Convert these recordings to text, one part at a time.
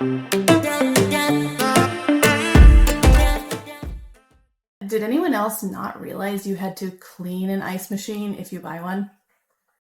Did anyone else not realize you had to clean an ice machine if you buy one?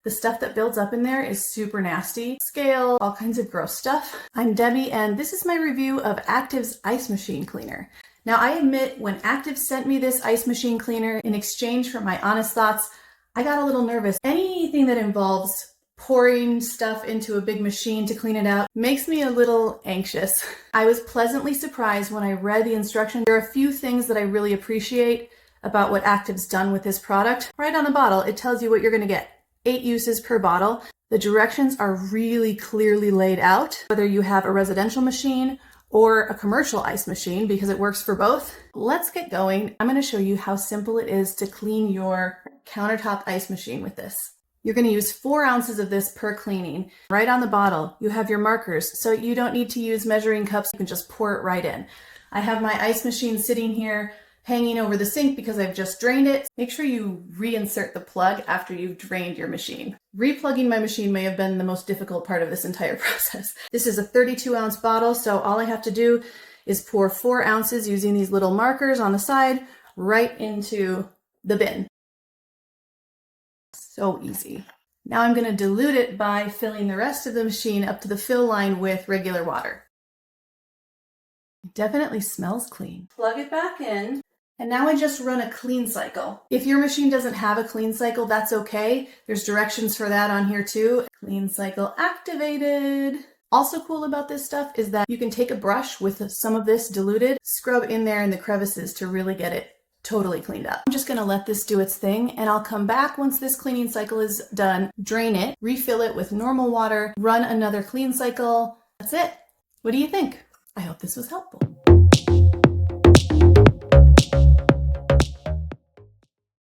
The stuff that builds up in there is super nasty. Scale, all kinds of gross stuff. I'm Debbie, and this is my review of Active's ice machine cleaner. Now, I admit when Active sent me this ice machine cleaner in exchange for my honest thoughts, I got a little nervous. Anything that involves pouring stuff into a big machine to clean it out makes me a little anxious. I was pleasantly surprised when I read the instructions. There are a few things that I really appreciate about what Active's done with this product. Right on the bottle, it tells you what you're going to get. 8 uses per bottle. The directions are really clearly laid out, whether you have a residential machine or a commercial ice machine, because it works for both. Let's get going. I'm going to show you how simple it is to clean your countertop ice machine with this. You're going to use 4 ounces of this per cleaning. Right on the bottle, you have your markers, so you don't need to use measuring cups. You can just pour it right in. I have my ice machine sitting here hanging over the sink because I've just drained it. Make sure you reinsert the plug after you've drained your machine. Replugging my machine may have been the most difficult part of this entire process. This is a 32-ounce bottle, so all I have to do is pour 4 ounces using these little markers on the side right into the bin. So easy. Now I'm going to dilute it by filling the rest of the machine up to the fill line with regular water. It definitely smells clean. Plug it back in. And now I just run a clean cycle. If your machine doesn't have a clean cycle, that's okay. There's directions for that on here too. Clean cycle activated. Also cool about this stuff is that you can take a brush with some of this diluted, scrub in there in the crevices to really get it totally cleaned up. I'm just gonna let this do its thing, and I'll come back once this cleaning cycle is done, drain it, refill it with normal water, run another clean cycle. That's it. What do you think? I hope this was helpful.